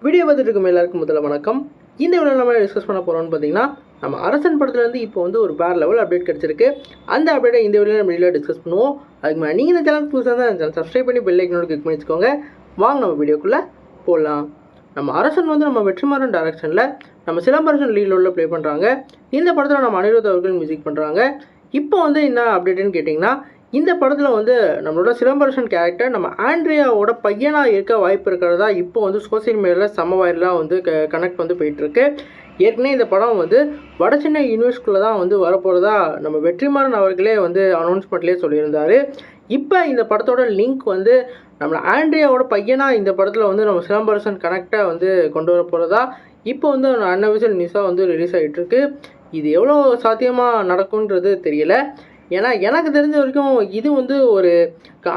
Video பார்த்துட்டு இருக்கும் எல்லாருக்கும் முதல்ல வணக்கம். இந்த வீடியோவில் நம்ம டிஸ்கஸ் பண்ண போகிறோம்னு பார்த்தீங்கன்னா, நம்ம அரசன் படத்துலேருந்து இப்போ வந்து ஒரு வேறு லெவல் அப்டேட் கிடச்சிருக்கு. அந்த அப்டேட்டை இந்த வீடியோவில் நம்ம வீடியோவில் டிஸ்கஸ் பண்ணுவோம். அதுக்கு மேலே நீங்கள் இந்த சேனல் புதுசாக தான் சேனல் சப்ஸ்கிரைப் பண்ணி பெல் ஐக்கனோட கிளிக் பண்ணி வச்சுக்கோங்க. வாங்க நம்ம வீடியோக்குள்ளே போகலாம். நம்ம அரசன் வந்து நம்ம வெற்றிமாறன் டைரக்ஷனில் நம்ம சிலம்பரசன் லீட் ரோலில் ப்ளே பண்ணுறாங்க. இந்த படத்தில் நம்ம அனிருத் அவர்கள் மியூசிக் பண்ணுறாங்க. இப்போ வந்து என்ன அப்டேட்டுன்னு கேட்டிங்கன்னா, இந்த படத்தில் வந்து நம்மளோட சிலம்பரசன் கேரக்டர் நம்ம ஆண்ட்ரியாவோட பையனாக இருக்க வாய்ப்பு இருக்கிறதா இப்போ வந்து சோசியல் மீடியாவில் செம்ம வைரலாக வந்து கனெக்ட் வந்து போயிட்டுருக்கு. ஏற்கனவே இந்த படம் வந்து வடசென்னை யூனிவர்ஸ்குள்ளே தான் வந்து வரப்போகிறதா நம்ம வெற்றிமாறன் அவர்களே வந்து அனௌன்ஸ்மெண்ட்லேயே சொல்லியிருந்தார். இப்போ இந்த படத்தோட லிங்க் வந்து நம்ம ஆண்ட்ரியாவோட பையனாக இந்த படத்தில் வந்து நம்ம சிலம்பரசன் கனெக்டாக வந்து கொண்டு வர போகிறதா இப்போ வந்து அன்அஃபிஷியல் நியூஸாக வந்து ரிலீஸ் ஆகிட்டுருக்கு. இது எவ்வளோ சாத்தியமாக நடக்குன்றது தெரியல. ஏன்னா எனக்கு தெரிஞ்ச வரைக்கும் இது வந்து ஒரு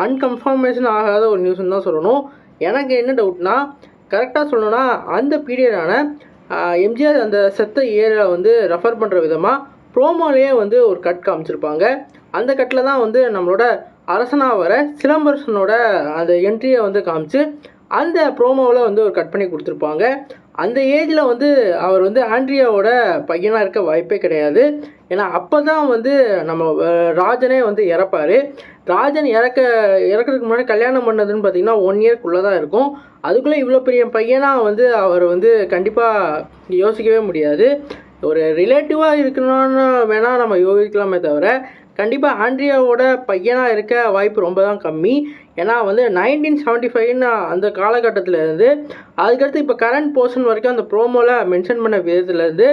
அன்கன்ஃபர்மேஷன் ஆகாத ஒரு நியூஸ்ன்னு தான் சொல்லணும். எனக்கு என்ன டவுட்னா, கரெக்டாக சொல்லணும்னா அந்த பீரியடான எம்ஜிஆர் அந்த செத்த ஏரியா வந்து ரெஃபர் பண்ணுற விதமாக ப்ரோமோலேயே வந்து ஒரு கட் காமிச்சிருப்பாங்க. அந்த கட்டில் தான் வந்து நம்மளோட அரசனாக வர சிலம்பரசனோட அந்த என்ட்ரியை வந்து காமிச்சு அந்த ப்ரோமோவில் வந்து ஒரு கட் பண்ணி கொடுத்துருப்பாங்க. அந்த ஏஜில் வந்து அவர் வந்து ஆண்ட்ரியாவோட பையனாக இருக்க வாய்ப்பே கிடையாது. ஏன்னா அப்போ தான் வந்து நம்ம ராஜனே வந்து இறப்பார். ராஜன் இறக்கிறதுக்கு முன்னாடி கல்யாணம் பண்ணதுன்னு பார்த்திங்கன்னா 1 இயர்க்குள்ளே தான் இருக்கும். அதுக்குள்ளே இவ்வளோ பெரிய பையனாக வந்து அவர் வந்து கண்டிப்பாக யோசிக்கவே முடியாது. ஒரு ரிலேட்டிவாக இருக்கணும்னு வேணால் நம்ம யோசிக்கலாமே தவிர கண்டிப்பாக ஆண்ட்ரியாவோட பையனாக இருக்க வாய்ப்பு ரொம்ப தான் கம்மி. ஏன்னா வந்து 1975 அந்த காலகட்டத்திலேருந்து அதுக்கடுத்து இப்போ கரண்ட் போர்ஷன் வரைக்கும் அந்த ப்ரோமோவில் மென்ஷன் பண்ண விதத்துலேருந்து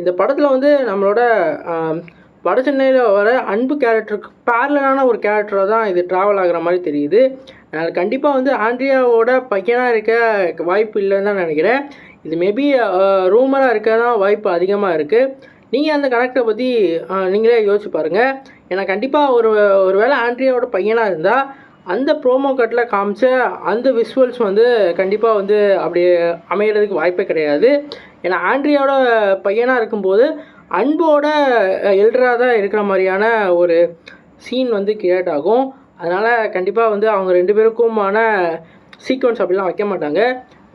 இந்த படத்தில் வந்து நம்மளோட வடசென்னையில் வர அன்பு கேரக்டருக்கு பேரலான ஒரு கேரக்டராக தான் இது ட்ராவல் ஆகிற மாதிரி தெரியுது. அதனால் கண்டிப்பாக வந்து ஆண்ட்ரியாவோட பையனாக இருக்க வாய்ப்பு இல்லைன்னு தான் நினைக்கிறேன். இது மேபி ரூமராக இருக்க தான் வாய்ப்பு அதிகமாக இருக்குது. நீங்கள் அந்த கனெக்டை பற்றி நீங்களே யோசிச்சு பாருங்கள். ஏன்னா கண்டிப்பாக ஒரு வேளை ஆண்ட்ரியாவோட பையனாக இருந்தால் அந்த ப்ரோமோ கட்டில் காமிச்ச அந்த விஷுவல்ஸ் வந்து கண்டிப்பாக வந்து அப்படி அமைகிறதுக்கு வாய்ப்பே கிடையாது. ஏன்னா ஆண்ட்ரியாவோட பையனாக இருக்கும்போது அன்போட எல்டராக தான் இருக்கிற மாதிரியான ஒரு சீன் வந்து கிரியேட் ஆகும். அதனால் கண்டிப்பாக வந்து அவங்க 2 பேருக்குமான சீக்வன்ஸ் அப்படிலாம் வைக்க மாட்டாங்க.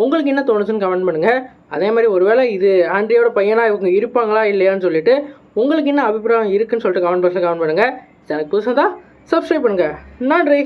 உங்களுக்கு என்ன தோணுச்சுன்னு கமெண்ட் பண்ணுங்கள். அதே மாதிரி ஒருவேளை இது ஆண்ட்ரியாவோட பையனாக இவங்க இருப்பாங்களா இல்லையான்னு சொல்லிட்டு உங்களுக்கு என்ன அபிப்பிராயம் இருக்குன்னு சொல்லிட்டு கமெண்ட் பாக்ஸில் கமெண்ட் பண்ணுங்கள். எனக்கு புதுசாக தான் சப்ஸ்கிரைப் பண்ணுங்கள். நன்றி.